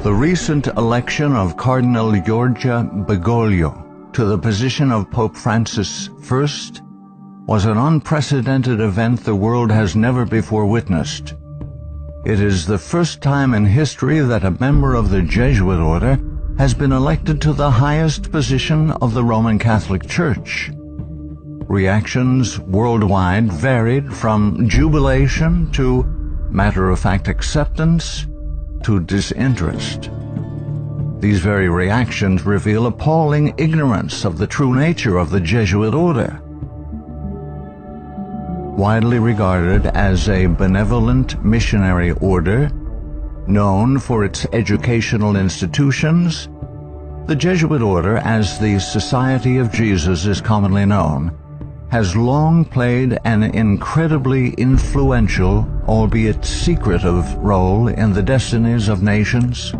The recent election of Cardinal Giorgia Bergoglio to the position of Pope Francis I was an unprecedented event the world has never before witnessed. It is the first time in history that a member of the Jesuit order has been elected to the highest position of the Roman Catholic Church. Reactions worldwide varied from jubilation to matter-of-fact acceptance to disinterest. These very reactions reveal appalling ignorance of the true nature of the Jesuit order. Widely regarded as a benevolent missionary order, known for its educational institutions, the Jesuit order, as the Society of Jesus is commonly known, has long played an incredibly influential, albeit secretive, role in the destinies of nations,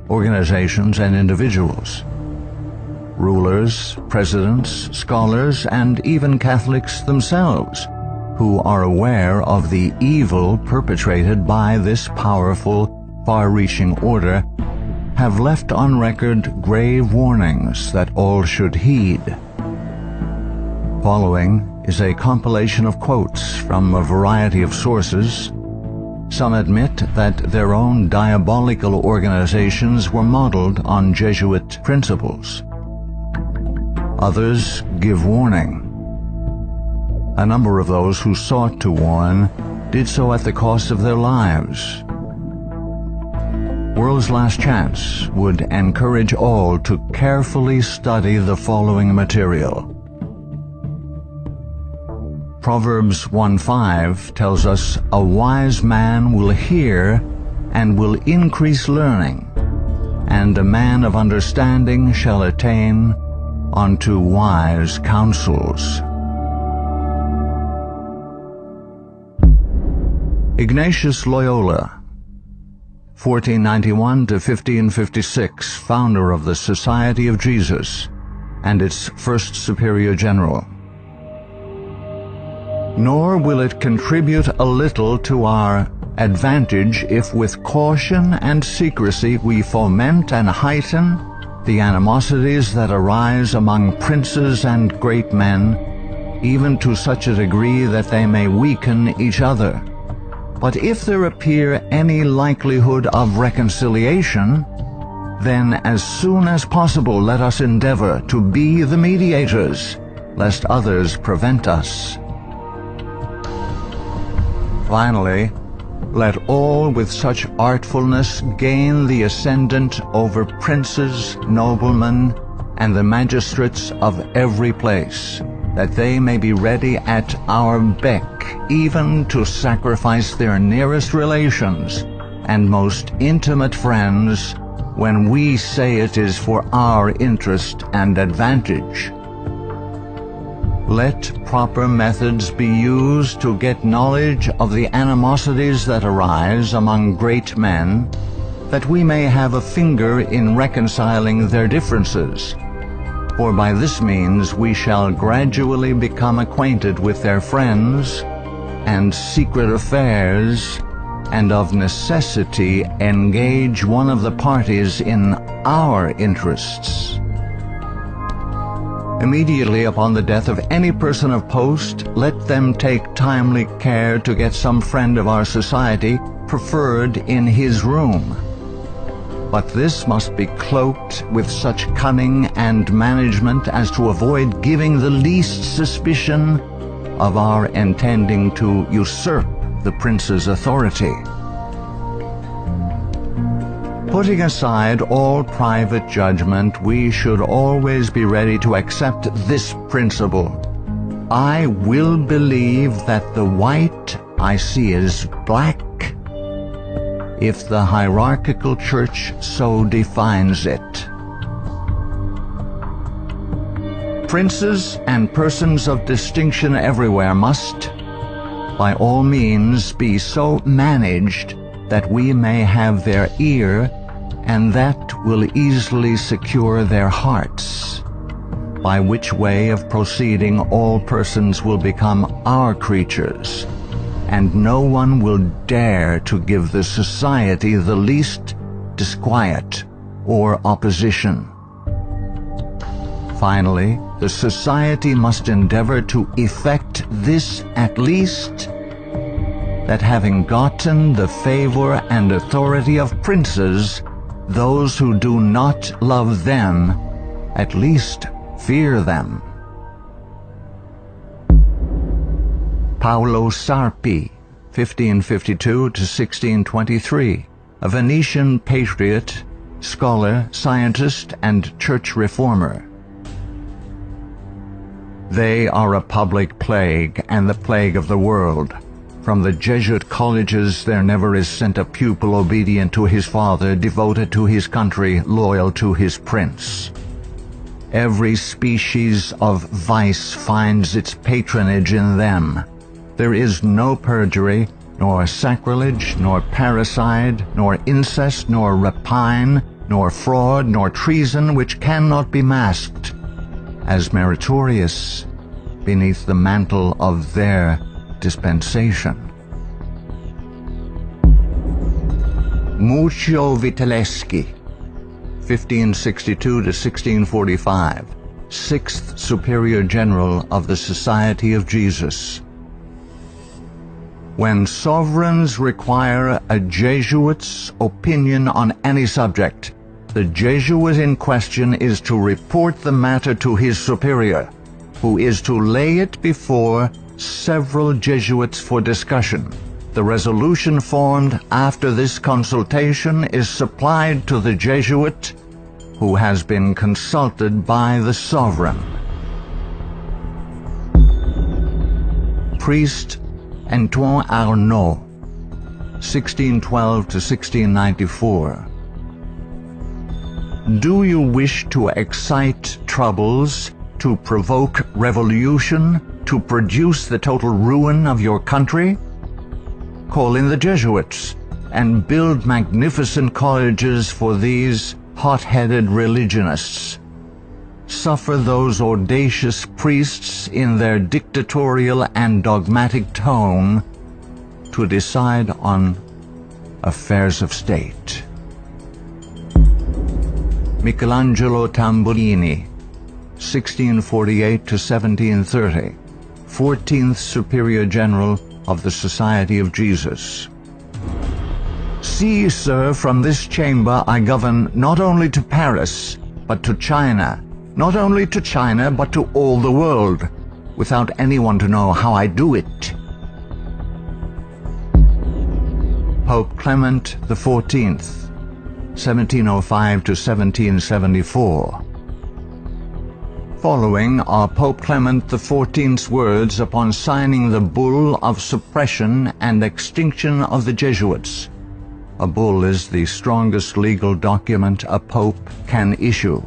organizations, and individuals. Rulers, presidents, scholars, and even Catholics themselves, who are aware of the evil perpetrated by this powerful, far-reaching order, have left on record grave warnings that all should heed. Following is a compilation of quotes from a variety of sources. Some admit that their own diabolical organizations were modeled on Jesuit principles. Others give warning. A number of those who sought to warn did so at the cost of their lives. World's Last Chance would encourage all to carefully study the following material. Proverbs 1:5 tells us, "A wise man will hear and will increase learning, and a man of understanding shall attain unto wise counsels." Ignatius Loyola, 1491 to 1556, founder of the Society of Jesus and its first superior general. Nor will it contribute a little to our advantage if with caution and secrecy we foment and heighten the animosities that arise among princes and great men, even to such a degree that they may weaken each other. But if there appear any likelihood of reconciliation, then as soon as possible let us endeavor to be the mediators, lest others prevent us. Finally, let all with such artfulness gain the ascendant over princes, noblemen, and the magistrates of every place, that they may be ready at our beck, even to sacrifice their nearest relations and most intimate friends, when we say it is for our interest and advantage. Let proper methods be used to get knowledge of the animosities that arise among great men, that we may have a finger in reconciling their differences. For by this means we shall gradually become acquainted with their friends and secret affairs, and of necessity engage one of the parties in our interests. Immediately upon the death of any person of post, let them take timely care to get some friend of our society preferred in his room. But this must be cloaked with such cunning and management as to avoid giving the least suspicion of our intending to usurp the prince's authority. Putting aside all private judgment, we should always be ready to accept this principle: I will believe that the white I see is black, if the hierarchical church so defines it. Princes and persons of distinction everywhere must, by all means, be so managed that we may have their ear, and that will easily secure their hearts, by which way of proceeding all persons will become our creatures, and no one will dare to give the society the least disquiet or opposition. Finally, the society must endeavor to effect this at least, that having gotten the favor and authority of princes, those who do not love them at least fear them. Paolo Sarpi, 1552 to 1623, a Venetian patriot, scholar, scientist, and church reformer. They are a public plague, and the plague of the world. From the Jesuit colleges there never is sent a pupil obedient to his father, devoted to his country, loyal to his prince. Every species of vice finds its patronage in them. There is no perjury, nor sacrilege, nor parricide, nor incest, nor rapine, nor fraud, nor treason, which cannot be masked as meritorious beneath the mantle of their dispensation. Muccio Vitelleschi, 1562 to 1645, 6th Superior General of the Society of Jesus. When sovereigns require a Jesuit's opinion on any subject, the Jesuit in question is to report the matter to his superior, who is to lay it before several Jesuits for discussion. The resolution formed after this consultation is supplied to the Jesuit, who has been consulted by the sovereign. Priest Antoine Arnaud, 1612 to 1694. Do you wish to excite troubles, to provoke revolution, to produce the total ruin of your country? Call in the Jesuits, and build magnificent colleges for these hot-headed religionists. Suffer those audacious priests in their dictatorial and dogmatic tone to decide on affairs of state. Michelangelo Tamburini, 1648 to 1730, 14th Superior General of the Society of Jesus. See, sir, from this chamber I govern not only to Paris, but to China, not only to China, but to all the world, without anyone to know how I do it. Pope Clement XIV, 1705 to 1774. Following are Pope Clement XIV's words upon signing the bull of suppression and extinction of the Jesuits. A bull is the strongest legal document a pope can issue.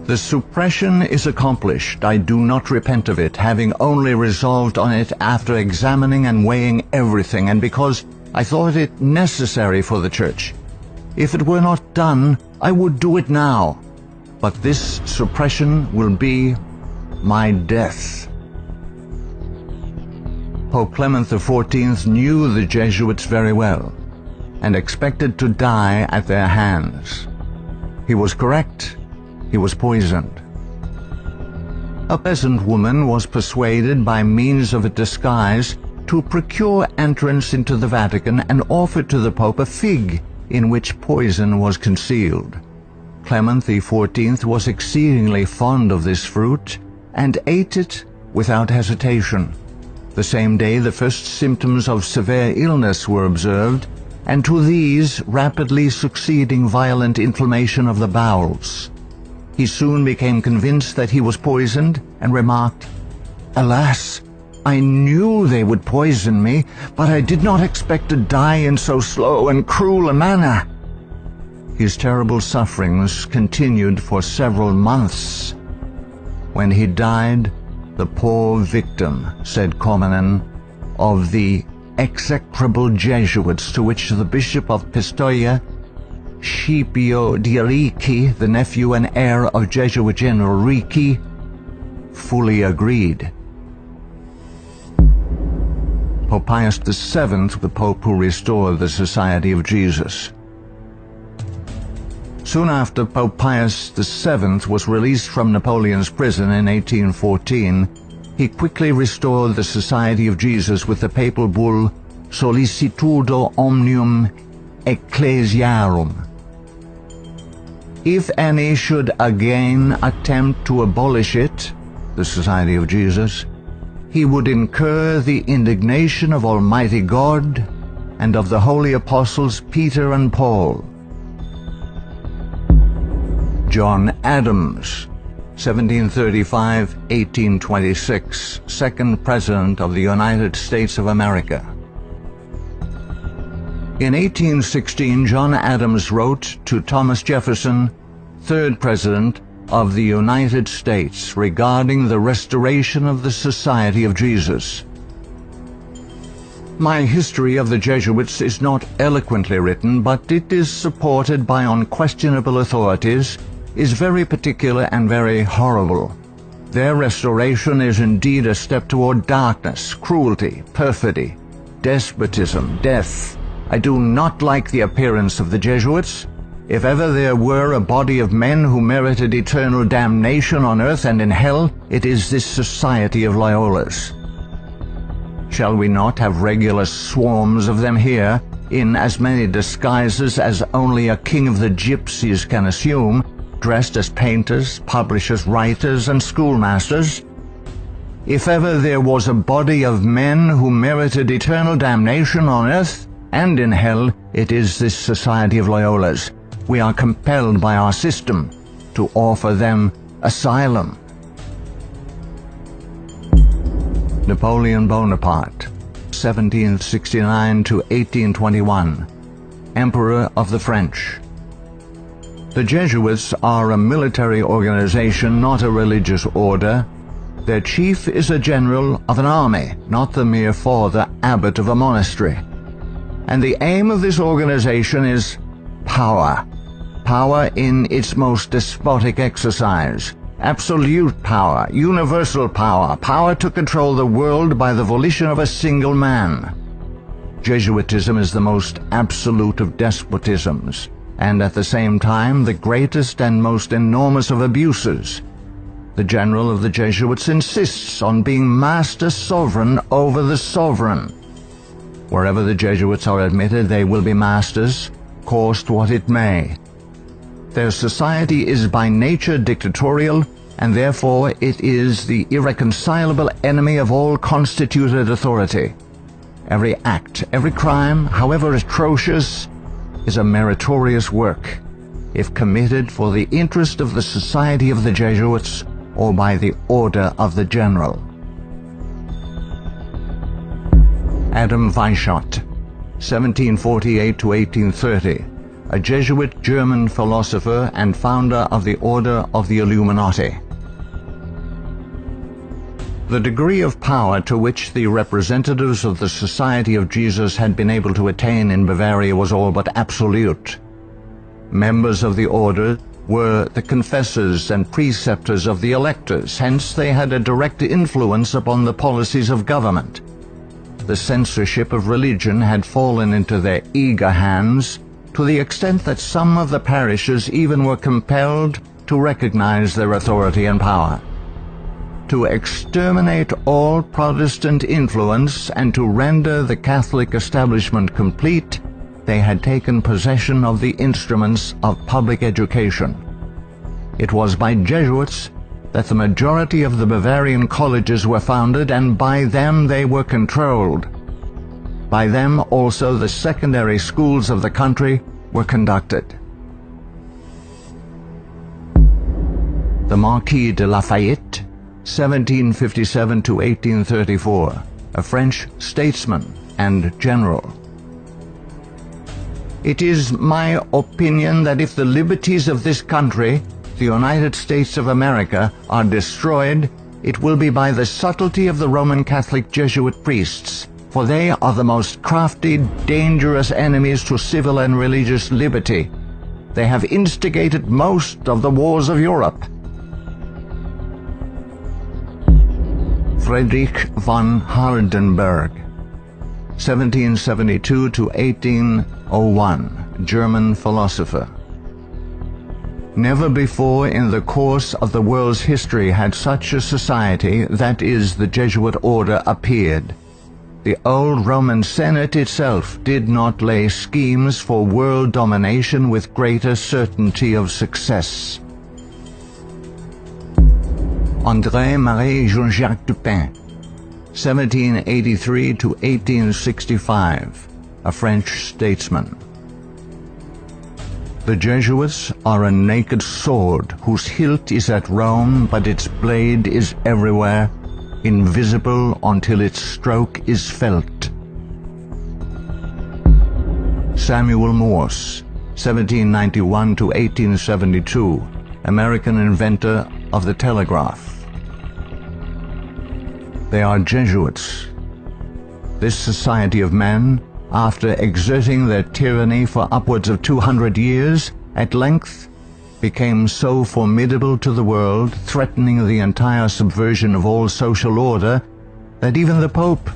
The suppression is accomplished. I do not repent of it, having only resolved on it after examining and weighing everything, and because I thought it necessary for the Church. If it were not done, I would do it now. But this suppression will be my death. Pope Clement XIV knew the Jesuits very well, and expected to die at their hands. He was correct. He was poisoned. A peasant woman was persuaded by means of a disguise to procure entrance into the Vatican and offered to the Pope a fig in which poison was concealed. Clement XIV was exceedingly fond of this fruit and ate it without hesitation. The same day the first symptoms of severe illness were observed, and to these rapidly succeeding violent inflammation of the bowels. He soon became convinced that he was poisoned and remarked, "Alas, I knew they would poison me, but I did not expect to die in so slow and cruel a manner." His terrible sufferings continued for several months. When he died, the poor victim, said Comenon, of the execrable Jesuits to which the Bishop of Pistoia, Scipio di Ricci, the nephew and heir of Jesuit General Ricci, fully agreed. Pope Pius VII, the Pope who restored the Society of Jesus. Soon after Pope Pius VII was released from Napoleon's prison in 1814, he quickly restored the Society of Jesus with the papal bull Sollicitudo Omnium Ecclesiarum. If any should again attempt to abolish it, the Society of Jesus, he would incur the indignation of Almighty God and of the holy apostles Peter and Paul. John Adams, 1735–1826, second President of the United States of America. In 1816, John Adams wrote to Thomas Jefferson, third President of the United States, regarding the restoration of the Society of Jesus. My history of the Jesuits is not eloquently written, but it is supported by unquestionable authorities, is very particular and very horrible. Their restoration is indeed a step toward darkness, cruelty, perfidy, despotism, death. I do not like the appearance of the Jesuits. If ever there were a body of men who merited eternal damnation on earth and in hell, it is this Society of Loyolas. Shall we not have regular swarms of them here, in as many disguises as only a king of the gypsies can assume, dressed as painters, publishers, writers, and schoolmasters? If ever there was a body of men who merited eternal damnation on earth and in hell, it is this Society of Loyolas. We are compelled by our system to offer them asylum. Napoleon Bonaparte, 1769–1821, Emperor of the French. The Jesuits are a military organization, not a religious order. Their chief is a general of an army, not the mere father abbot of a monastery. And the aim of this organization is power. Power in its most despotic exercise. Absolute power, universal power, power to control the world by the volition of a single man. Jesuitism is the most absolute of despotisms, and at the same time the greatest and most enormous of abuses. The general of the Jesuits insists on being master sovereign over the sovereign. Wherever the Jesuits are admitted, they will be masters, cost what it may. Their society is by nature dictatorial, and therefore it is the irreconcilable enemy of all constituted authority. Every act, every crime, however atrocious, is a meritorious work, if committed for the interest of the Society of the Jesuits or by the order of the general. Adam Weishaupt, 1748–1830, a Jesuit German philosopher and founder of the Order of the Illuminati. The degree of power to which the representatives of the Society of Jesus had been able to attain in Bavaria was all but absolute. Members of the order were the confessors and preceptors of the electors, hence they had a direct influence upon the policies of government. The censorship of religion had fallen into their eager hands, to the extent that some of the parishes even were compelled to recognize their authority and power. To exterminate all Protestant influence and to render the Catholic establishment complete, they had taken possession of the instruments of public education. It was by Jesuits that the majority of the Bavarian colleges were founded, and by them they were controlled. By them also the secondary schools of the country were conducted. The Marquis de Lafayette, 1757–1834, a French statesman and general. It is my opinion that if the liberties of this country, the United States of America, are destroyed, it will be by the subtlety of the Roman Catholic Jesuit priests, for they are the most crafty, dangerous enemies to civil and religious liberty. They have instigated most of the wars of Europe. Friedrich von Hardenberg, 1772 to 1801, German philosopher. Never before in the course of the world's history had such a society, that is, the Jesuit order, appeared. The old Roman Senate itself did not lay schemes for world domination with greater certainty of success. André-Marie Jean-Jacques Dupin, 1783 to 1865, a French statesman. The Jesuits are a naked sword whose hilt is at Rome, but its blade is everywhere, invisible until its stroke is felt. Samuel Morse, 1791 to 1872, American inventor of the telegraph. They are Jesuits. This society of men, after exerting their tyranny for upwards of 200 years, at length became so formidable to the world, threatening the entire subversion of all social order, that even the Pope,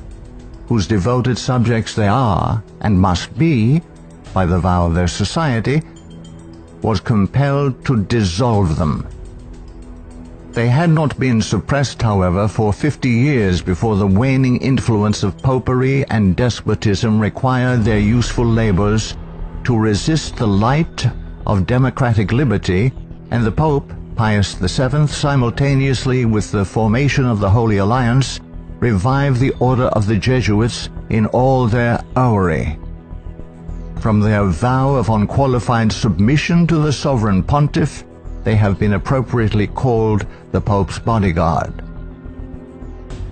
whose devoted subjects they are, and must be, by the vow of their society, was compelled to dissolve them. They had not been suppressed, however, for 50 years before the waning influence of popery and despotism required their useful labors to resist the light of democratic liberty, and the Pope, Pius VII, simultaneously with the formation of the Holy Alliance, revived the order of the Jesuits in all their houri. From their vow of unqualified submission to the sovereign pontiff, they have been appropriately called the Pope's bodyguard.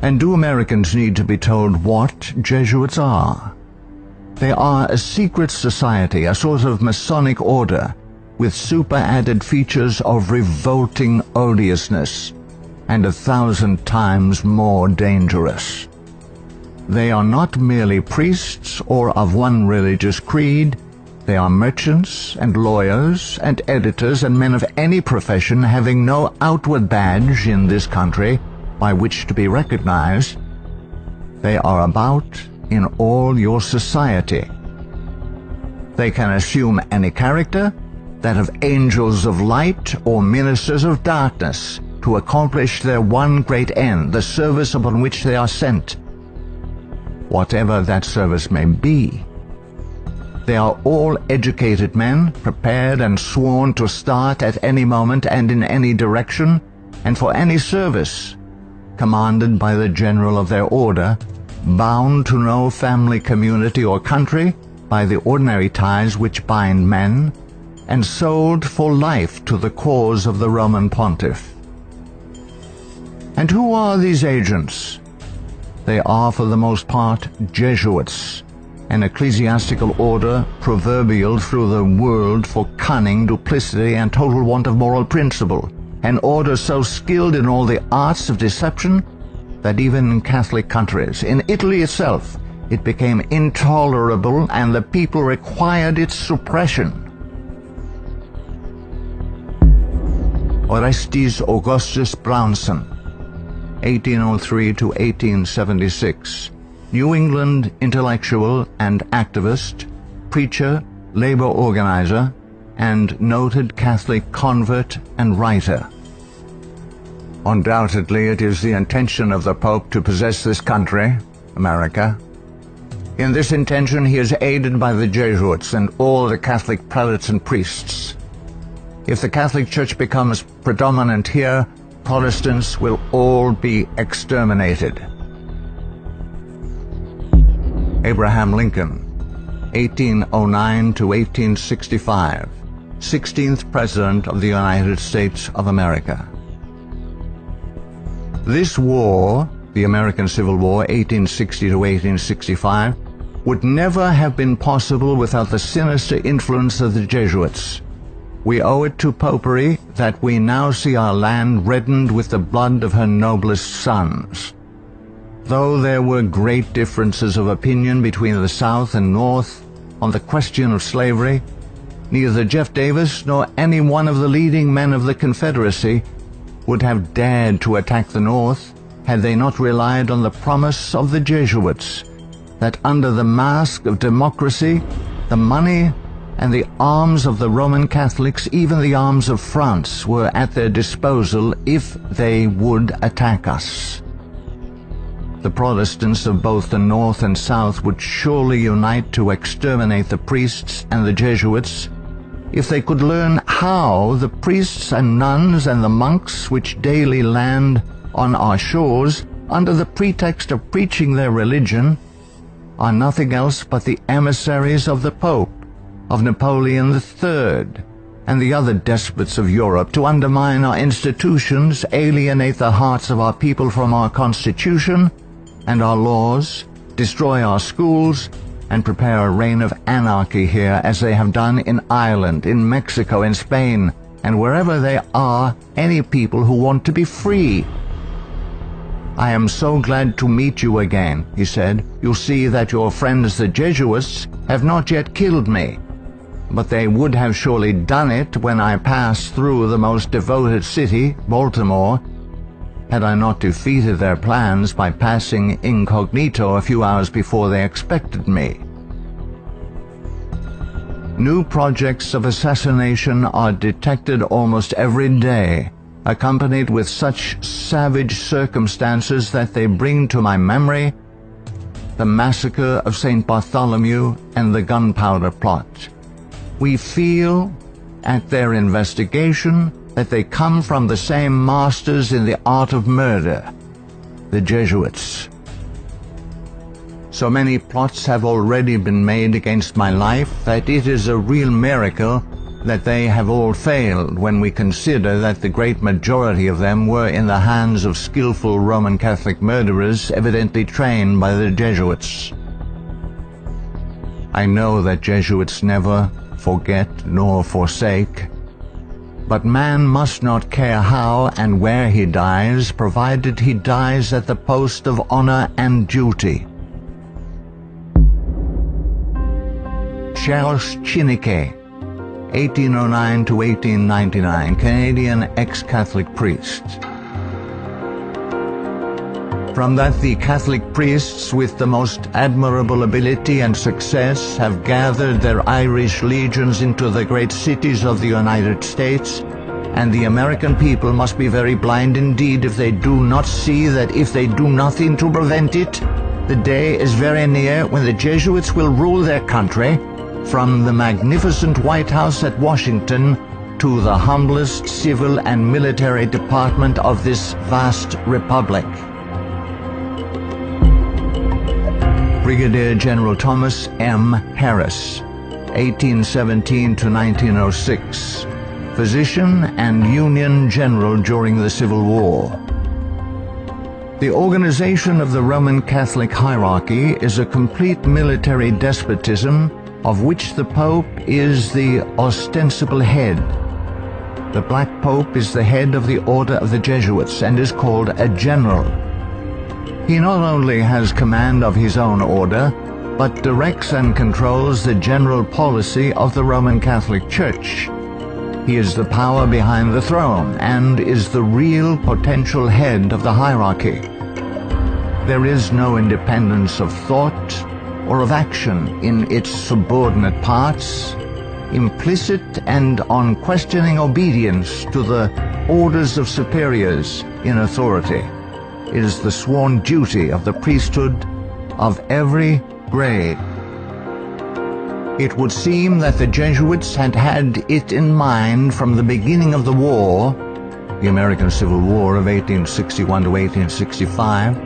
And do Americans need to be told what Jesuits are? They are a secret society, a sort of Masonic order, with super-added features of revolting odiousness, and 1,000 times more dangerous. They are not merely priests or of one religious creed. They are merchants and lawyers and editors and men of any profession having no outward badge in this country by which to be recognized. They are about in all your society. They can assume any character, that of angels of light or ministers of darkness, to accomplish their one great end, the service upon which they are sent, whatever that service may be. They are all educated men, prepared and sworn to start at any moment and in any direction, and for any service, commanded by the general of their order, bound to no family, community, or country by the ordinary ties which bind men, and sold for life to the cause of the Roman pontiff. And who are these agents? They are for the most part Jesuits, an ecclesiastical order proverbial through the world for cunning, duplicity, and total want of moral principle, an order so skilled in all the arts of deception that even in Catholic countries, in Italy itself, it became intolerable and the people required its suppression. Orestes Augustus Brownson, 1803 to 1876, New England intellectual and activist, preacher, labor organizer, and noted Catholic convert and writer. Undoubtedly, it is the intention of the Pope to possess this country, America. In this intention, he is aided by the Jesuits and all the Catholic prelates and priests. If the Catholic Church becomes predominant here, Protestants will all be exterminated. Abraham Lincoln, 1809 to 1865, 16th President of the United States of America. This war, the American Civil War, 1860 to 1865, would never have been possible without the sinister influence of the Jesuits. We owe it to popery that we now see our land reddened with the blood of her noblest sons. Though there were great differences of opinion between the South and North on the question of slavery, neither Jeff Davis nor any one of the leading men of the Confederacy would have dared to attack the North had they not relied on the promise of the Jesuits, that under the mask of democracy, the money and the arms of the Roman Catholics, even the arms of France, were at their disposal if they would attack us. The Protestants of both the North and South would surely unite to exterminate the priests and the Jesuits if they could learn how the priests and nuns and the monks which daily land on our shores under the pretext of preaching their religion are nothing else but the emissaries of the Pope, of Napoleon III, and the other despots of Europe to undermine our institutions, alienate the hearts of our people from our Constitution and our laws, destroy our schools, and prepare a reign of anarchy here as they have done in Ireland, in Mexico, in Spain, and wherever there are any people who want to be free. "I am so glad to meet you again," he said. "You see that your friends the Jesuits have not yet killed me, but they would have surely done it when I passed through the most devoted city, Baltimore, had I not defeated their plans by passing incognito a few hours before they expected me." New projects of assassination are detected almost every day, accompanied with such savage circumstances that they bring to my memory the massacre of St. Bartholomew and the gunpowder plot. We feel, at their investigation, that they come from the same masters in the art of murder, the Jesuits. So many plots have already been made against my life that it is a real miracle that they have all failed when we consider that the great majority of them were in the hands of skillful Roman Catholic murderers evidently trained by the Jesuits. I know that Jesuits never forget nor forsake, but man must not care how and where he dies, provided he dies at the post of honor and duty. Charles Chiniquet, 1809 to 1899, Canadian ex-Catholic priest. From that the Catholic priests with the most admirable ability and success have gathered their Irish legions into the great cities of the United States, and the American people must be very blind indeed if they do not see that if they do nothing to prevent it, the day is very near when the Jesuits will rule their country, from the magnificent White House at Washington to the humblest civil and military department of this vast republic. Brigadier General Thomas M. Harris, 1817 to 1906, physician and Union General during the Civil War. The organization of the Roman Catholic hierarchy is a complete military despotism of which the Pope is the ostensible head. The Black Pope is the head of the Order of the Jesuits and is called a general. He not only has command of his own order, but directs and controls the general policy of the Roman Catholic Church. He is the power behind the throne and is the real potential head of the hierarchy. There is no independence of thought or of action in its subordinate parts, implicit and unquestioning obedience to the orders of superiors in authority. It is the sworn duty of the priesthood of every grade. It would seem that the Jesuits had had it in mind from the beginning of the war, the American Civil War of 1861 to 1865,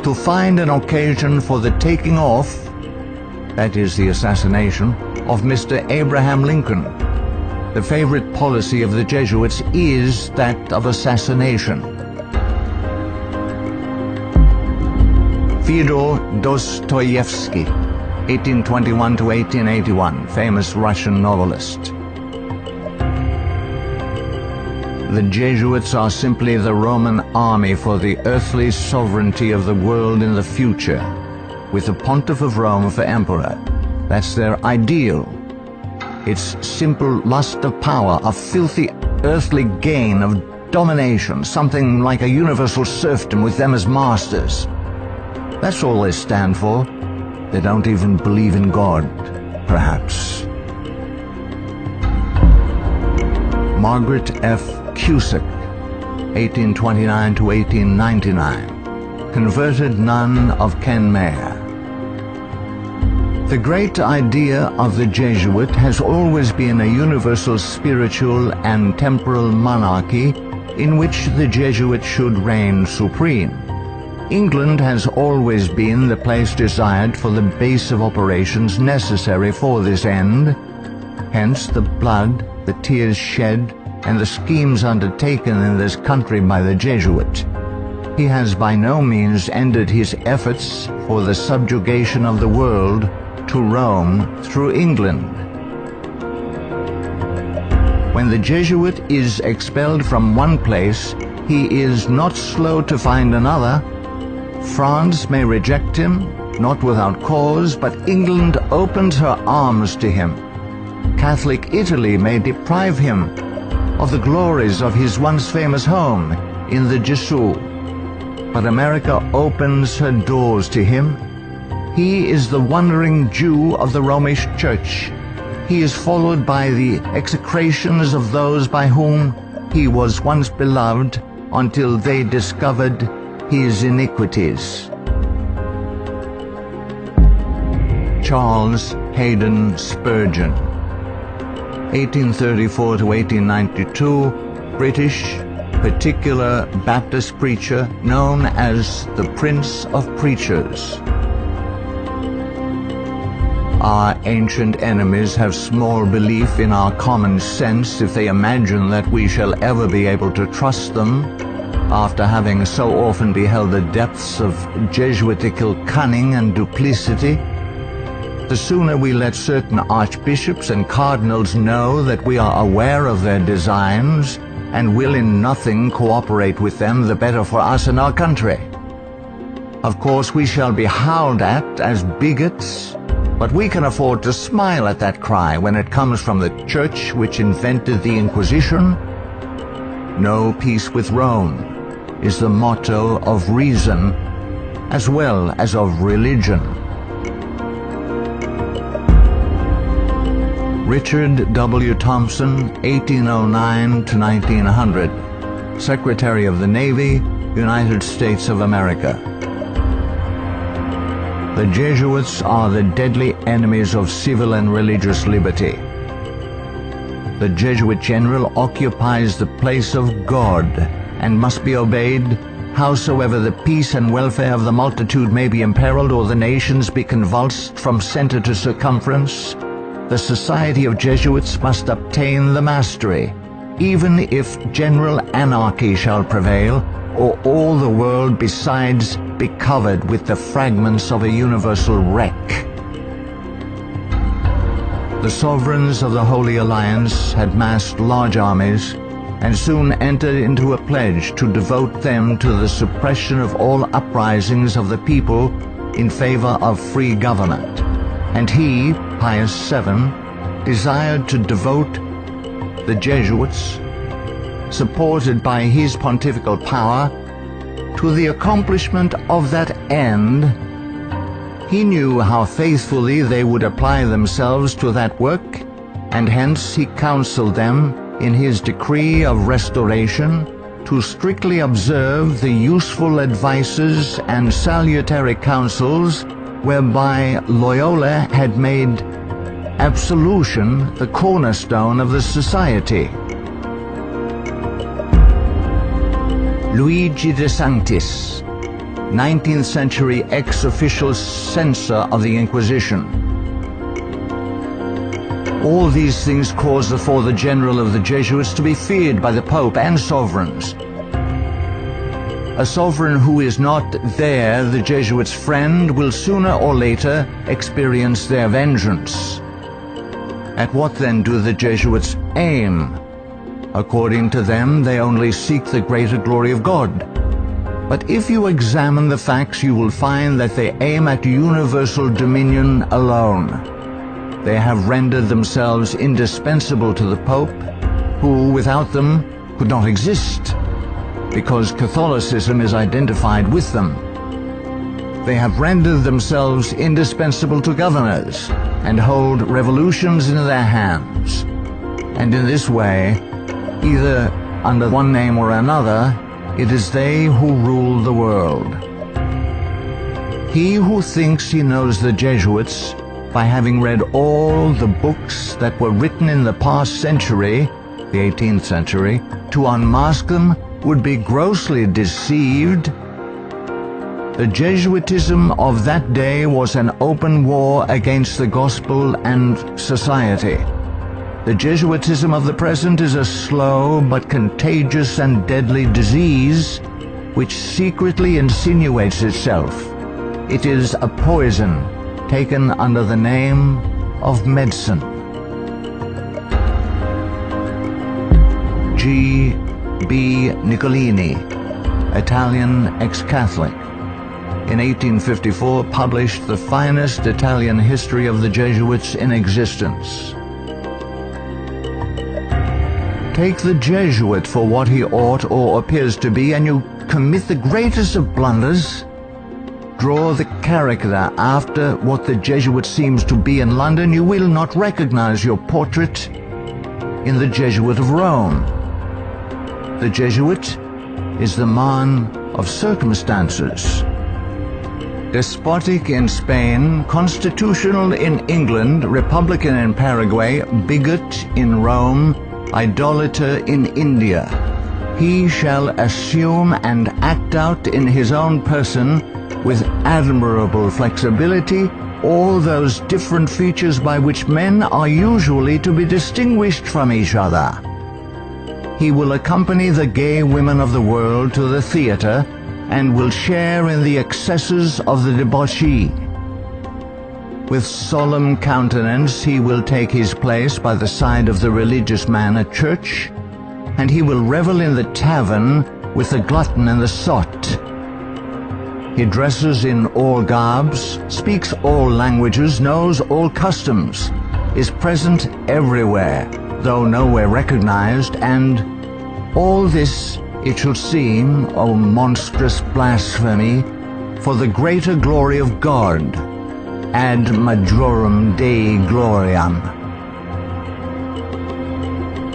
to find an occasion for the taking off, that is the assassination, of Mr. Abraham Lincoln. The favorite policy of the Jesuits is that of assassination. Fyodor Dostoevsky, 1821 to 1881, famous Russian novelist. The Jesuits are simply the Roman army for the earthly sovereignty of the world in the future, with the Pontiff of Rome for emperor. That's their ideal. It's simple lust of power, a filthy earthly gain of domination, something like a universal serfdom with them as masters. That's all they stand for. They don't even believe in God, perhaps. Margaret F. Cusick, 1829 to 1899, converted nun of Kenmare. The great idea of the Jesuit has always been a universal spiritual and temporal monarchy in which the Jesuit should reign supreme. England has always been the place desired for the base of operations necessary for this end. Hence the blood, the tears shed, and the schemes undertaken in this country by the Jesuit. He has by no means ended his efforts for the subjugation of the world to Rome through England. When the Jesuit is expelled from one place, he is not slow to find another. France may reject him, not without cause, but England opens her arms to him. Catholic Italy may deprive him of the glories of his once famous home in the Jesuit, but America opens her doors to him. He is the wandering Jew of the Romish Church. He is followed by the execrations of those by whom he was once beloved until they discovered his iniquities. Charles Haddon Spurgeon, 1834 to 1892, British, particular Baptist preacher known as the Prince of Preachers. Our ancient enemies have small belief in our common sense if they imagine that we shall ever be able to trust them, after having so often beheld the depths of Jesuitical cunning and duplicity. The sooner we let certain archbishops and cardinals know that we are aware of their designs and will in nothing cooperate with them, the better for us and our country. Of course, we shall be howled at as bigots, but we can afford to smile at that cry when it comes from the church which invented the Inquisition. No peace with Rome is the motto of reason as well as of religion. Richard W. Thompson, 1809 to 1900, Secretary of the Navy, United States of America. The Jesuits are the deadly enemies of civil and religious liberty. The Jesuit general occupies the place of God and must be obeyed, howsoever the peace and welfare of the multitude may be imperiled or the nations be convulsed from center to circumference. The society of Jesuits must obtain the mastery, even if general anarchy shall prevail, or all the world besides be covered with the fragments of a universal wreck. The sovereigns of the Holy Alliance had massed large armies and soon entered into a pledge to devote them to the suppression of all uprisings of the people in favor of free government. And he, Pius VII, desired to devote the Jesuits, supported by his pontifical power, to the accomplishment of that end. He knew how faithfully they would apply themselves to that work, and hence he counseled them in his decree of restoration to strictly observe the useful advices and salutary counsels whereby Loyola had made absolution the cornerstone of the society. Luigi de Sanctis, 19th century ex-official censor of the Inquisition. All these things caused the Father General of the Jesuits to be feared by the Pope and sovereigns. A sovereign who is not there, the Jesuits' friend, will sooner or later experience their vengeance. At what then do the Jesuits aim? According to them, they only seek the greater glory of God. But if you examine the facts, you will find that they aim at universal dominion alone. They have rendered themselves indispensable to the Pope, who without them could not exist, because Catholicism is identified with them. They have rendered themselves indispensable to governors and hold revolutions in their hands. And in this way, either under one name or another, it is they who rule the world. He who thinks he knows the Jesuits by having read all the books that were written in the past century, the 18th century, to unmask them would be grossly deceived. The Jesuitism of that day was an open war against the gospel and society. The Jesuitism of the present is a slow but contagious and deadly disease which secretly insinuates itself. It is a poison taken under the name of medicine. G. B. Nicolini, Italian ex-Catholic, in 1854 published the finest Italian history of the Jesuits in existence. Take the Jesuit for what he ought or appears to be, and you commit the greatest of blunders. Draw the character after what the Jesuit seems to be in London, you will not recognize your portrait in the Jesuit of Rome. The Jesuit is the man of circumstances. Despotic in Spain, constitutional in England, republican in Paraguay, bigot in Rome, idolater in India. He shall assume and act out in his own person, with admirable flexibility, all those different features by which men are usually to be distinguished from each other. He will accompany the gay women of the world to the theater, and will share in the excesses of the debauchee. With solemn countenance he will take his place by the side of the religious man at church, and he will revel in the tavern with the glutton and the sot. He dresses in all garbs, speaks all languages, knows all customs, is present everywhere, though nowhere recognized, and all this, it should seem, O monstrous blasphemy, for the greater glory of God, ad majorem Dei gloriam.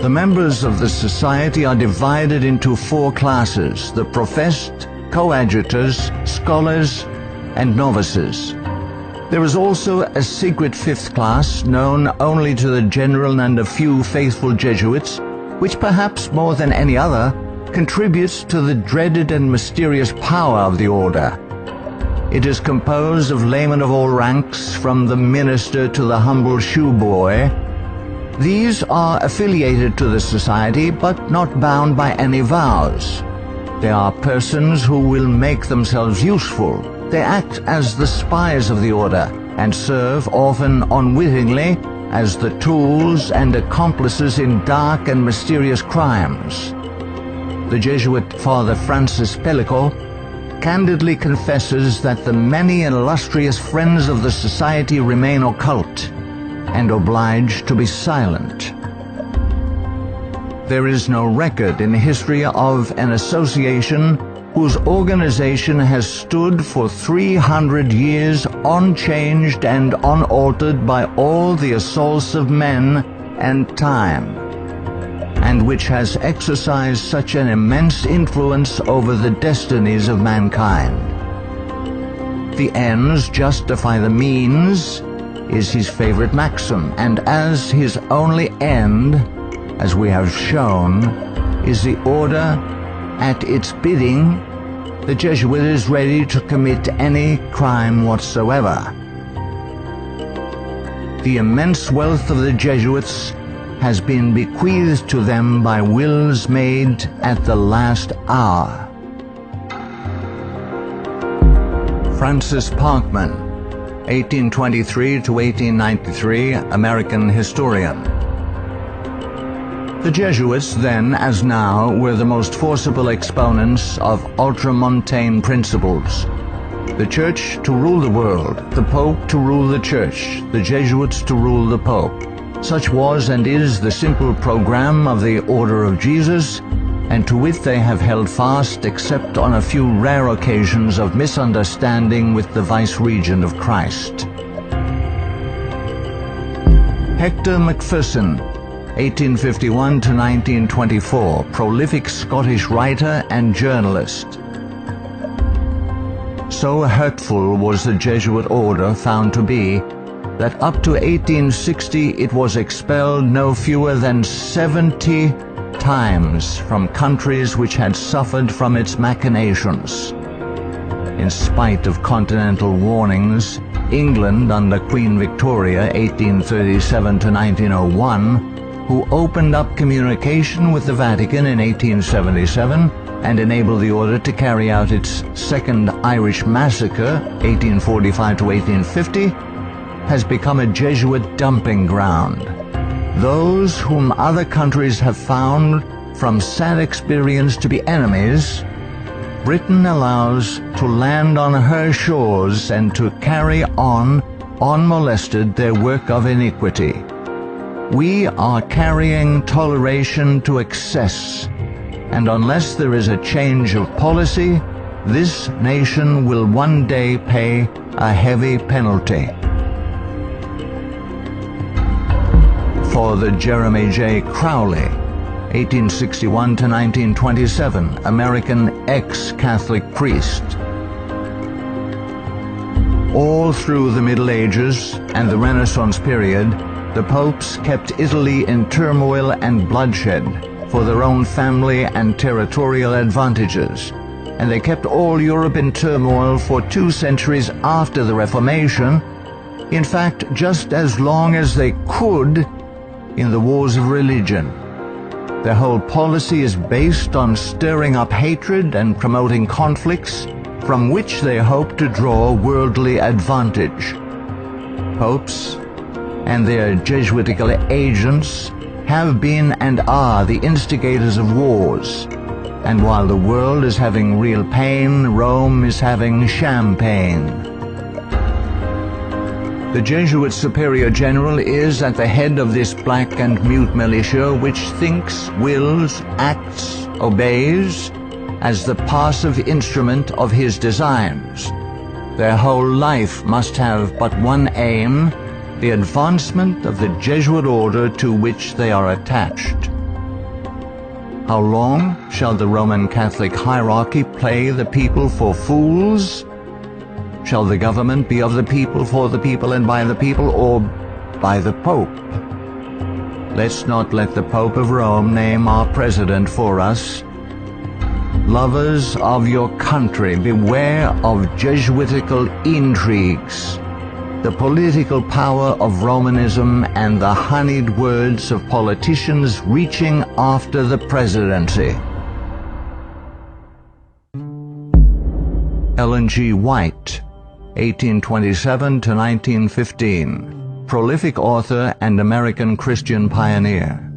The members of the society are divided into four classes: the professed, coadjutors, scholars, and novices. There is also a secret fifth class, known only to the general and a few faithful Jesuits, which perhaps more than any other contributes to the dreaded and mysterious power of the order. It is composed of laymen of all ranks, from the minister to the humble shoeboy. These are affiliated to the society, but not bound by any vows. They are persons who will make themselves useful. They act as the spies of the order, and serve, often unwittingly, as the tools and accomplices in dark and mysterious crimes. The Jesuit Father Francis Pellico candidly confesses that the many illustrious friends of the society remain occult and obliged to be silent. There is no record in history of an association whose organization has stood for 300 years unchanged and unaltered by all the assaults of men and time, and which has exercised such an immense influence over the destinies of mankind. The ends justify the means is his favorite maxim, and as his only end, as we have shown, is the order, at its bidding, the Jesuit is ready to commit any crime whatsoever. The immense wealth of the Jesuits has been bequeathed to them by wills made at the last hour. Francis Parkman, 1823 to 1893, American historian. The Jesuits, then as now, were the most forcible exponents of ultramontane principles. The Church to rule the world, the Pope to rule the Church, the Jesuits to rule the Pope. Such was and is the simple program of the Order of Jesus, and to which they have held fast except on a few rare occasions of misunderstanding with the vice-regent of Christ. Hector Macpherson, 1851 to 1924, prolific Scottish writer and journalist. So hurtful was the Jesuit order found to be that up to 1860 it was expelled no fewer than 70 times from countries which had suffered from its machinations. In spite of continental warnings, England under Queen Victoria, 1837 to 1901, who opened up communication with the Vatican in 1877 and enabled the order to carry out its Second Irish Massacre, 1845 to 1850, has become a Jesuit dumping ground. Those whom other countries have found from sad experience to be enemies, Britain allows to land on her shores and to carry on, unmolested, their work of iniquity. We are carrying toleration to excess, and unless there is a change of policy, this nation will one day pay a heavy penalty. Father Jeremy J. Crowley, 1861 to 1927, American ex-Catholic priest. All through the Middle Ages and the Renaissance period, the popes kept Italy in turmoil and bloodshed for their own family and territorial advantages, and they kept all Europe in turmoil for 2 centuries after the Reformation, in fact, just as long as they could in the wars of religion. Their whole policy is based on stirring up hatred and promoting conflicts from which they hope to draw worldly advantage. Popes and their Jesuitical agents have been and are the instigators of wars, and while the world is having real pain, Rome is having champagne. The Jesuit Superior General is at the head of this black and mute militia which thinks, wills, acts, obeys as the passive instrument of his designs. Their whole life must have but one aim: the advancement of the Jesuit order to which they are attached. How long shall the Roman Catholic hierarchy play the people for fools? Shall the government be of the people, for the people, and by the people, or by the Pope? Let's not let the Pope of Rome name our president for us. Lovers of your country, beware of Jesuitical intrigues, the political power of Romanism, and the honeyed words of politicians reaching after the presidency. Ellen G. White, 1827 to 1915, prolific author and American Christian pioneer.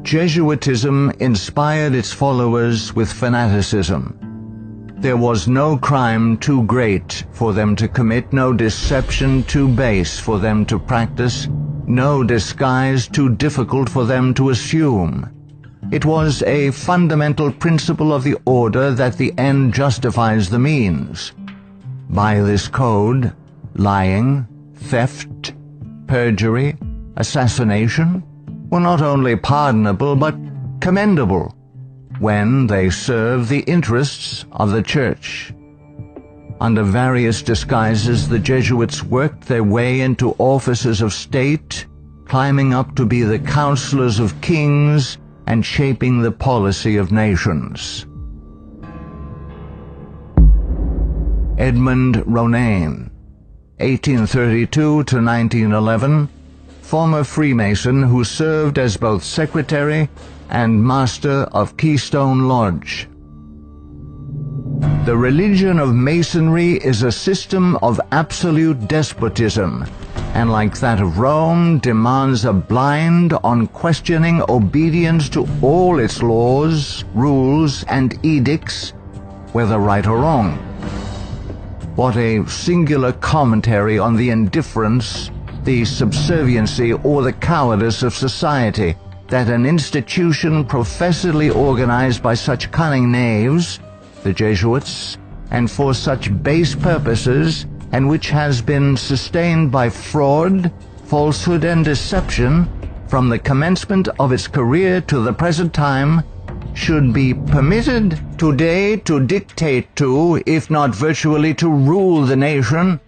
Jesuitism inspired its followers with fanaticism. There was no crime too great for them to commit, no deception too base for them to practice, no disguise too difficult for them to assume. It was a fundamental principle of the order that the end justifies the means. By this code, lying, theft, perjury, assassination were not only pardonable but commendable when they serve the interests of the Church. Under various disguises, the Jesuits worked their way into offices of state, climbing up to be the counselors of kings and shaping the policy of nations. Edmund Ronayne, 1832 to 1911, former Freemason who served as both secretary and master of Keystone Lodge. The religion of Masonry is a system of absolute despotism, and like that of Rome, demands a blind, unquestioning obedience to all its laws, rules, and edicts, whether right or wrong. What a singular commentary on the indifference, the subserviency, or the cowardice of society that an institution professedly organized by such cunning knaves, the Jesuits, and for such base purposes, and which has been sustained by fraud, falsehood, and deception from the commencement of its career to the present time, should be permitted today to dictate to, if not virtually to rule the nation,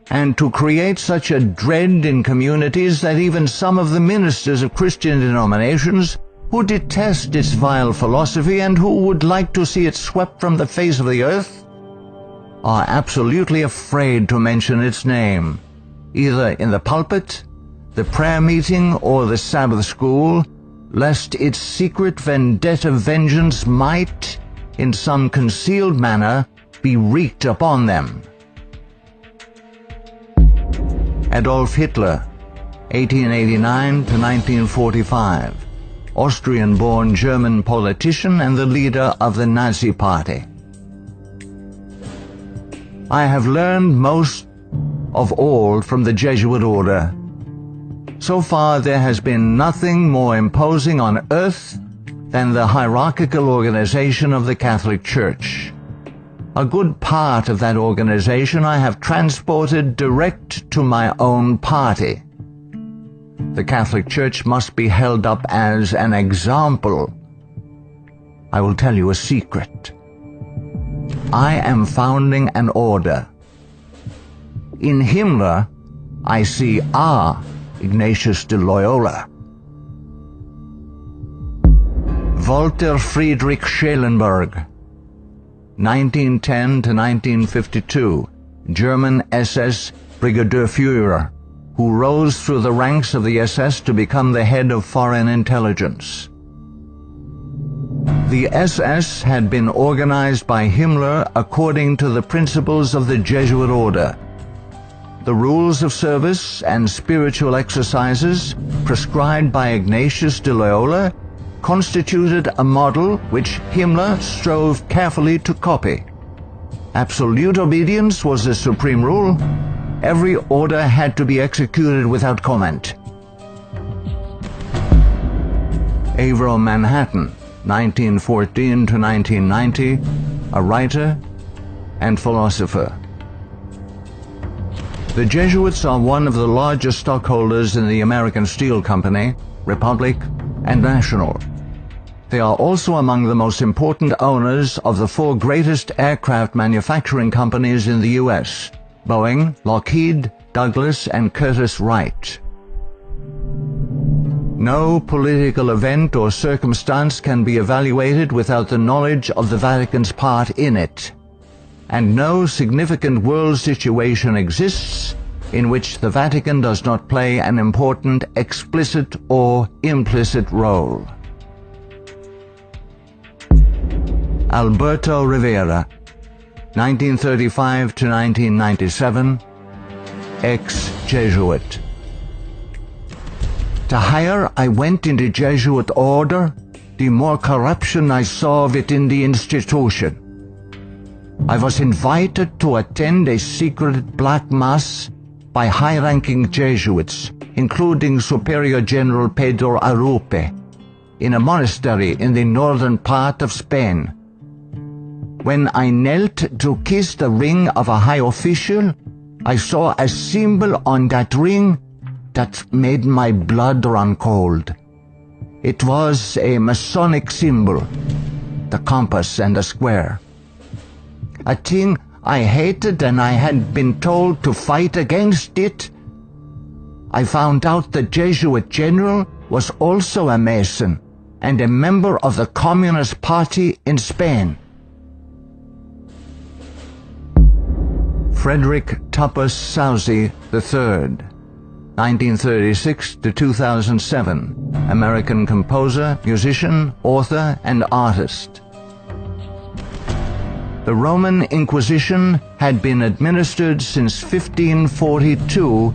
and to create such a dread in communities that even some of the ministers of Christian denominations, who detest its vile philosophy and who would like to see it swept from the face of the earth, are absolutely afraid to mention its name, either in the pulpit, the prayer meeting, or the Sabbath school, lest its secret vendetta vengeance might, in some concealed manner, be wreaked upon them. Adolf Hitler, 1889 to 1945, Austrian-born German politician and the leader of the Nazi Party. I have learned most of all from the Jesuit order. So far there has been nothing more imposing on earth than the hierarchical organization of the Catholic Church. A good part of that organization I have transported direct to my own party. The Catholic Church must be held up as an example. I will tell you a secret. I am founding an order. In Himmler, I see our Ignatius de Loyola. Walter Friedrich Schellenberg, 1910 to 1952, German SS Brigadier Führer, who rose through the ranks of the SS to become the head of foreign intelligence. The SS had been organized by Himmler according to the principles of the Jesuit order. The rules of service and spiritual exercises prescribed by Ignatius de Loyola constituted a model which Himmler strove carefully to copy. Absolute obedience was the supreme rule. Every order had to be executed without comment. Avro Manhattan, 1914 to 1990, a writer and philosopher. The Jesuits are one of the largest stockholders in the American Steel Company, Republic, and National. They are also among the most important owners of the four greatest aircraft manufacturing companies in the U.S., Boeing, Lockheed, Douglas, and Curtiss-Wright. No political event or circumstance can be evaluated without the knowledge of the Vatican's part in it, and no significant world situation exists in which the Vatican does not play an important explicit or implicit role. Alberto Rivera, 1935 to 1997, ex-Jesuit. The higher I went in the Jesuit order, the more corruption I saw within the institution. I was invited to attend a secret black mass by high-ranking Jesuits, including Superior General Pedro Arupe, in a monastery in the northern part of Spain. When I knelt to kiss the ring of a high official, I saw a symbol on that ring that made my blood run cold. It was a Masonic symbol, the compass and the square. A thing I hated, and I had been told to fight against it. I found out the Jesuit general was also a Mason and a member of the Communist Party in Spain. Frederick Tupper Southey III, 1936 to 2007, American composer, musician, author, and artist. The Roman Inquisition had been administered since 1542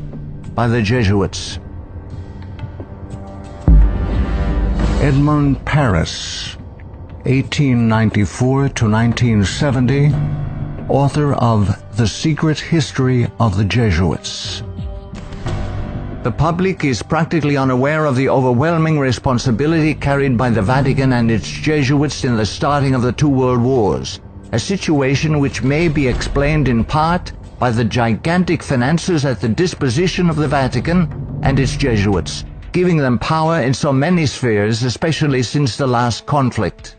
by the Jesuits. Edmund Paris, 1894 to 1970, author of The Secret History of the Jesuits. The public is practically unaware of the overwhelming responsibility carried by the Vatican and its Jesuits in the starting of the two world wars, a situation which may be explained in part by the gigantic finances at the disposition of the Vatican and its Jesuits, giving them power in so many spheres, especially since the last conflict.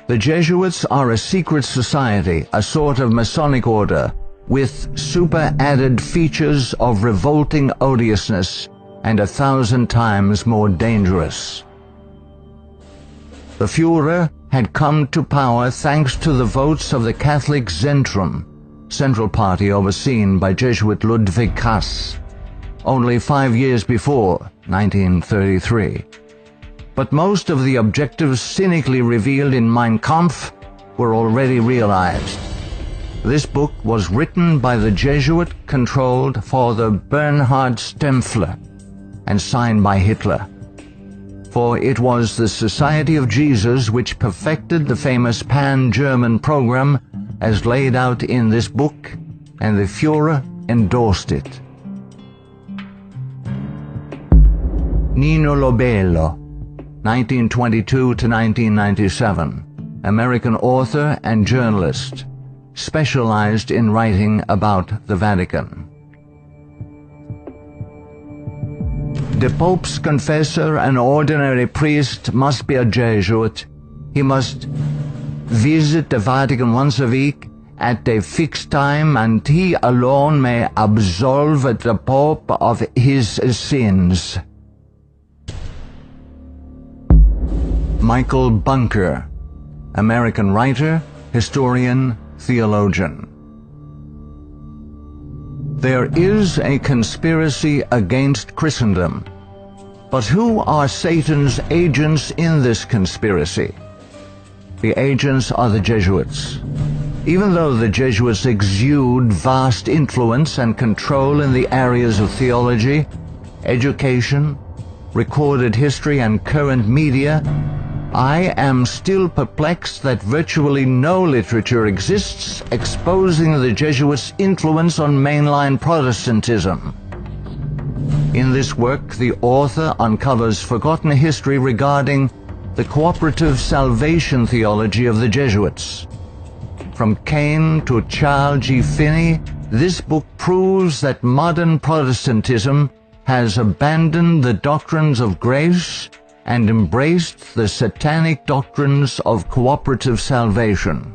The Jesuits are a secret society, a sort of Masonic order, with super-added features of revolting odiousness and 1,000 times more dangerous. The Führer had come to power thanks to the votes of the Catholic Zentrum, Central Party overseen by Jesuit Ludwig Kass, only 5 years before, 1933. But most of the objectives cynically revealed in Mein Kampf were already realized. This book was written by the Jesuit-controlled Father Bernhard Stempfler and signed by Hitler. For it was the Society of Jesus which perfected the famous Pan-German program as laid out in this book, and the Führer endorsed it. Nino Lobello, 1922 to 1997, American author and journalist, specialized in writing about the Vatican. The Pope's confessor, an ordinary priest, must be a Jesuit. He must visit the Vatican once a week at a fixed time, and he alone may absolve the Pope of his sins. Michael Bunker, American writer, historian, theologian. There is a conspiracy against Christendom. But who are Satan's agents in this conspiracy? The agents are the Jesuits. Even though the Jesuits exude vast influence and control in the areas of theology, education, recorded history, and current media, I am still perplexed that virtually no literature exists exposing the Jesuits' influence on mainline Protestantism. In this work, the author uncovers forgotten history regarding the cooperative salvation theology of the Jesuits. From Cain to Charles G. Finney, this book proves that modern Protestantism has abandoned the doctrines of grace and embraced the satanic doctrines of cooperative salvation.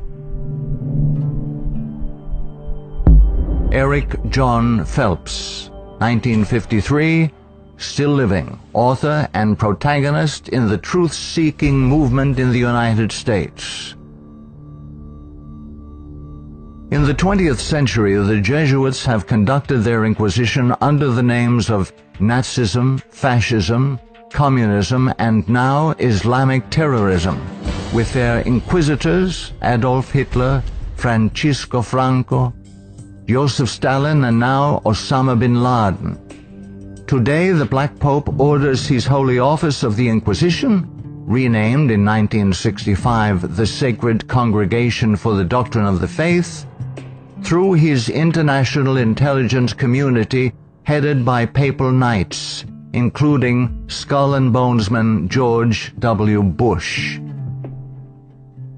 Eric John Phelps, 1953, still living, author and protagonist in the truth-seeking movement in the United States. In the 20th century, the Jesuits have conducted their Inquisition under the names of Nazism, Fascism, Communism, and now Islamic terrorism, with their inquisitors Adolf Hitler, Francisco Franco, Joseph Stalin, and now Osama bin Laden. Today, the Black Pope orders his Holy Office of the Inquisition, renamed in 1965 the Sacred Congregation for the Doctrine of the Faith, through his international intelligence community headed by papal knights, including Skull and Bonesman George W. Bush.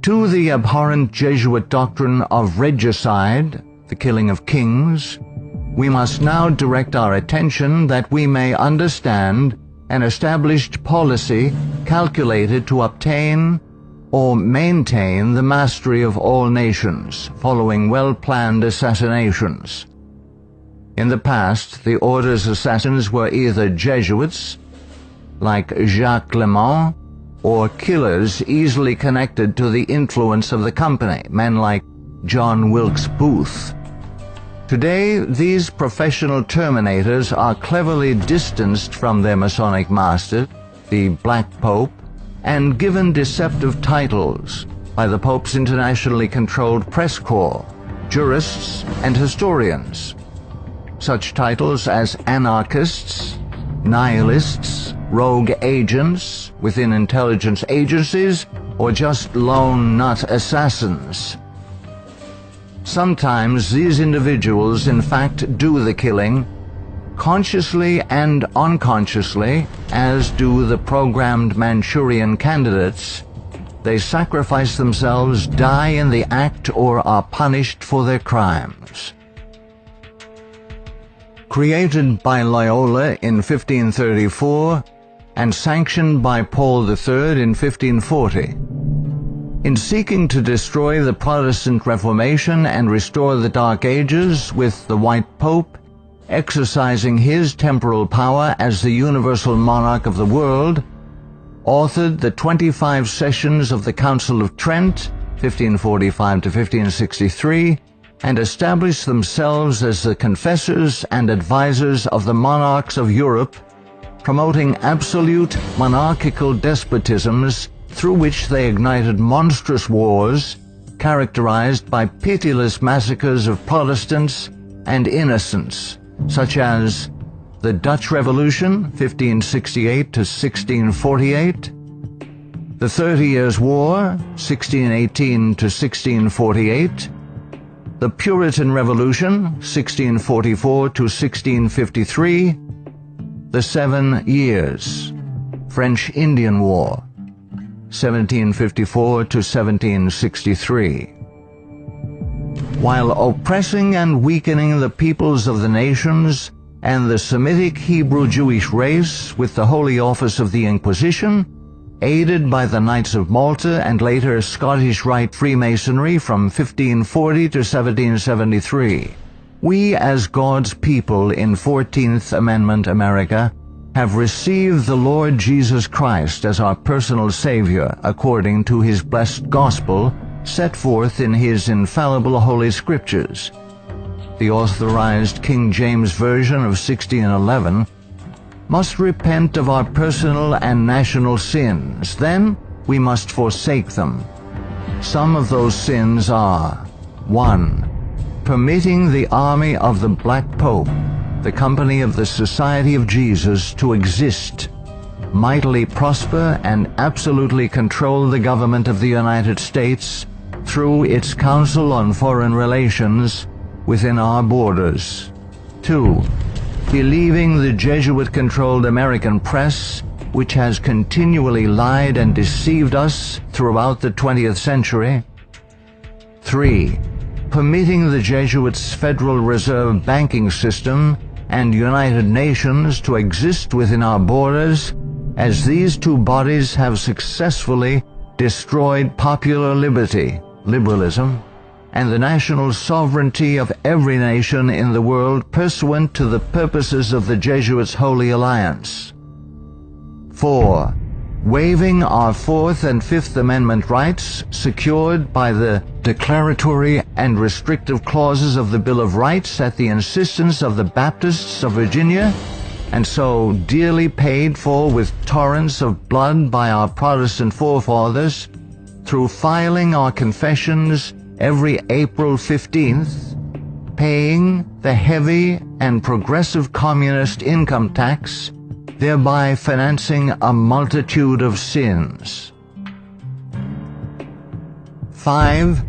To the abhorrent Jesuit doctrine of regicide, the killing of kings, we must now direct our attention that we may understand an established policy calculated to obtain or maintain the mastery of all nations, following well-planned assassinations. In the past, the order's assassins were either Jesuits, like Jacques Clement, or killers easily connected to the influence of the company, men like John Wilkes Booth. Today, these professional terminators are cleverly distanced from their Masonic master, the Black Pope, and given deceptive titles by the Pope's internationally controlled press corps, jurists, and historians. Such titles as anarchists, nihilists, rogue agents within intelligence agencies, or just lone nut assassins. Sometimes these individuals in fact do the killing, Consciously and unconsciously, as do the programmed Manchurian candidates, they sacrifice themselves, die in the act, or are punished for their crimes. Created by Loyola in 1534 and sanctioned by Paul III in 1540. In seeking to destroy the Protestant Reformation and restore the Dark Ages with the White Pope, exercising his temporal power as the universal monarch of the world, authored the 25 sessions of the Council of Trent, 1545 to 1563, and established themselves as the confessors and advisors of the monarchs of Europe, promoting absolute monarchical despotisms through which they ignited monstrous wars, characterized by pitiless massacres of Protestants and innocents, such as the Dutch Revolution, 1568 to 1648, the 30 Years' War, 1618 to 1648, the Puritan Revolution, 1644 to 1653, the 7 Years, French Indian War, 1754 to 1763. While oppressing and weakening the peoples of the nations and the Semitic Hebrew Jewish race with the Holy Office of the Inquisition, aided by the Knights of Malta and later Scottish Rite Freemasonry from 1540 to 1773, we as God's people in 14th Amendment America have received the Lord Jesus Christ as our personal Savior according to His blessed gospel set forth in His infallible Holy Scriptures. The authorized King James Version of 1611 must repent of our personal and national sins. Then we must forsake them. Some of those sins are: 1. Permitting the army of the Black Pope, the company of the Society of Jesus, to exist, mightily prosper, and absolutely control the government of the United States through its Council on Foreign Relations within our borders. 2. Believing the Jesuit-controlled American press, which has continually lied and deceived us throughout the 20th century. 3. Permitting the Jesuits' Federal Reserve banking system and United Nations to exist within our borders, as these two bodies have successfully destroyed popular liberty, liberalism, and the national sovereignty of every nation in the world pursuant to the purposes of the Jesuits' Holy Alliance. 4. Waiving our Fourth and Fifth Amendment rights secured by the declaratory and restrictive clauses of the Bill of Rights at the insistence of the Baptists of Virginia, and so dearly paid for with torrents of blood by our Protestant forefathers, through filing our confessions every April 15th, paying the heavy and progressive communist income tax, thereby financing a multitude of sins. 5.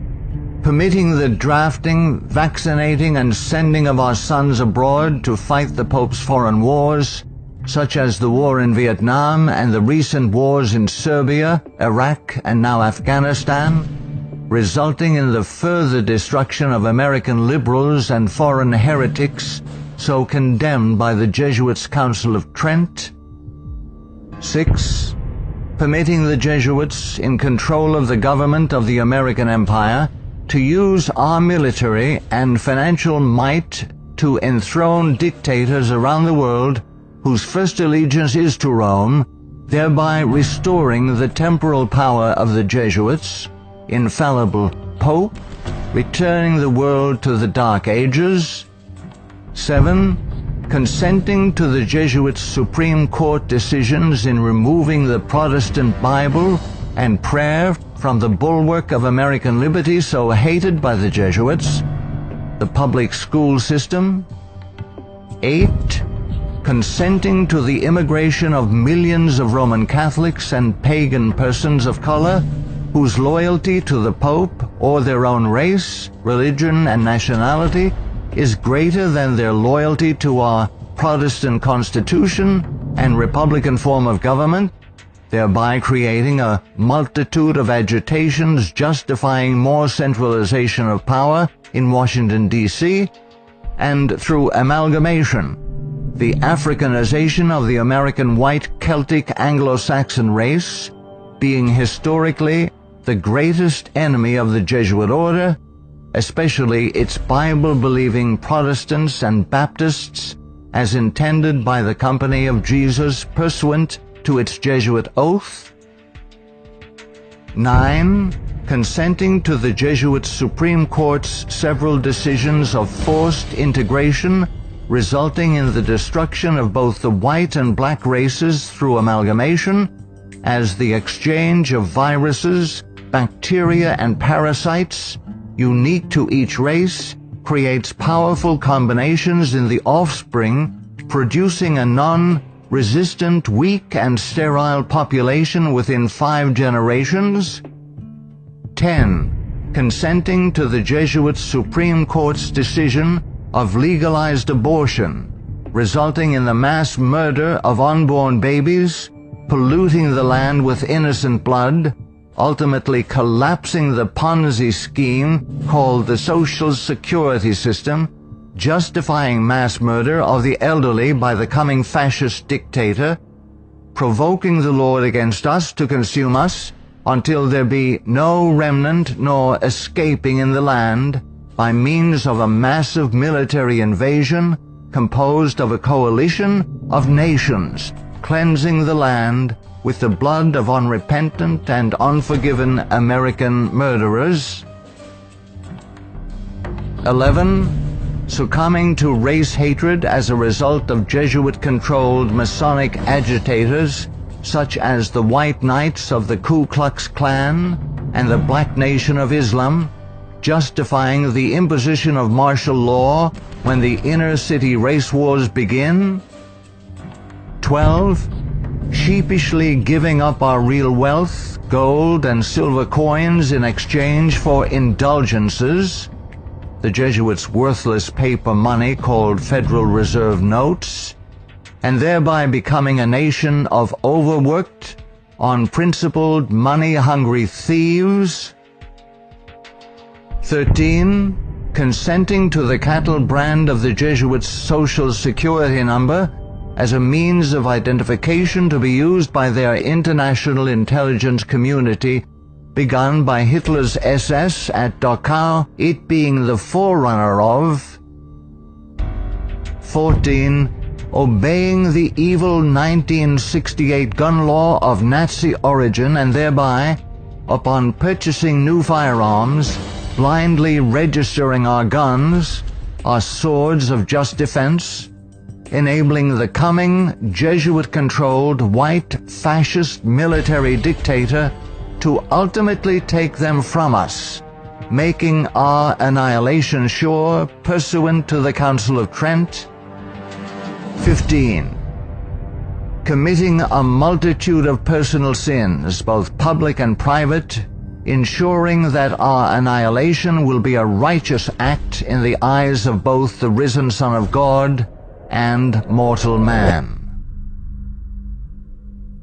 Permitting the drafting, vaccinating, and sending of our sons abroad to fight the Pope's foreign wars, such as the war in Vietnam and the recent wars in Serbia, Iraq, and now Afghanistan, resulting in the further destruction of American liberals and foreign heretics so condemned by the Jesuits' Council of Trent. 6. Permitting the Jesuits, in control of the government of the American Empire, to use our military and financial might to enthrone dictators around the world whose first allegiance is to Rome, thereby restoring the temporal power of the Jesuits, infallible Pope, returning the world to the Dark Ages. 7. Consenting to the Jesuits' Supreme Court decisions in removing the Protestant Bible and prayer from the bulwark of American liberty so hated by the Jesuits, the public school system. 8. Consenting to the immigration of millions of Roman Catholics and pagan persons of color whose loyalty to the Pope or their own race, religion, and nationality is greater than their loyalty to our Protestant constitution and Republican form of government, thereby creating a multitude of agitations justifying more centralization of power in Washington, D.C., and through amalgamation, the Africanization of the American white Celtic Anglo-Saxon race, being historically the greatest enemy of the Jesuit order, especially its Bible-believing Protestants and Baptists, as intended by the Company of Jesus pursuant to its Jesuit oath. 9. Consenting to the Jesuit Supreme Court's several decisions of forced integration, resulting in the destruction of both the white and black races through amalgamation, as the exchange of viruses, bacteria, and parasites unique to each race creates powerful combinations in the offspring, producing a non-resistant, weak, and sterile population within 5 generations. 10. Consenting to the Jesuit Supreme Court's decision of legalized abortion, resulting in the mass murder of unborn babies, polluting the land with innocent blood, ultimately collapsing the Ponzi scheme called the Social Security system, justifying mass murder of the elderly by the coming fascist dictator, provoking the Lord against us to consume us, until there be no remnant nor escaping in the land, by means of a massive military invasion composed of a coalition of nations, cleansing the land with the blood of unrepentant and unforgiven American murderers. 11. Succumbing to race hatred as a result of Jesuit-controlled Masonic agitators such as the White Knights of the Ku Klux Klan and the Black Nation of Islam, justifying the imposition of martial law when the inner-city race wars begin. 12. Sheepishly giving up our real wealth, gold and silver coins in exchange for indulgences, the Jesuits' worthless paper money called Federal Reserve notes, and thereby becoming a nation of overworked, unprincipled, money-hungry thieves. 13. Consenting to the cattle brand of the Jesuits' Social Security number as a means of identification to be used by their international intelligence community, begun by Hitler's SS at Dachau, it being the forerunner of. 14. Obeying the evil 1968 gun law of Nazi origin and thereby, upon purchasing new firearms, blindly registering our guns, our swords of just defense, enabling the coming Jesuit-controlled white fascist military dictator to ultimately take them from us, making our annihilation sure pursuant to the Council of Trent. 15. Committing a multitude of personal sins, both public and private, ensuring that our annihilation will be a righteous act in the eyes of both the risen Son of God and mortal man.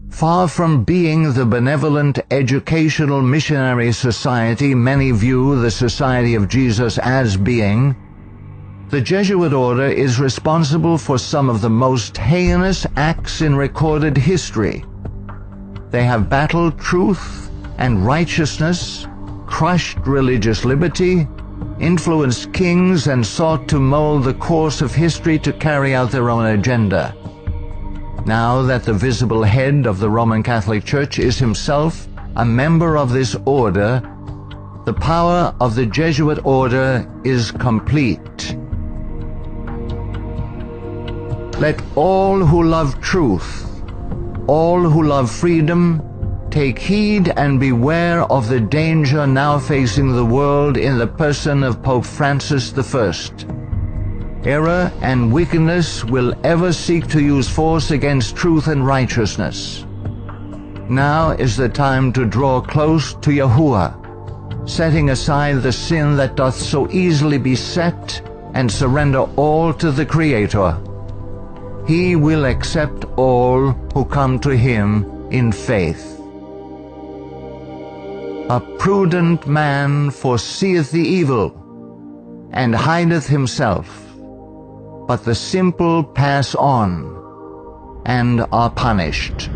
Far from being the benevolent educational missionary society many view the Society of Jesus as being, the Jesuit order is responsible for some of the most heinous acts in recorded history. They have battled truth and righteousness, crushed religious liberty, influenced kings, and sought to mold the course of history to carry out their own agenda. Now that the visible head of the Roman Catholic Church is himself a member of this order, the power of the Jesuit order is complete. Let all who love truth, all who love freedom, take heed and beware of the danger now facing the world in the person of Pope Francis I. Error and wickedness will ever seek to use force against truth and righteousness. Now is the time to draw close to Yahuwah, setting aside the sin that doth so easily beset, and surrender all to the Creator. he will accept all who come to him in faith. A prudent man foreseeth the evil, and hideth himself, but the simple pass on, and are punished.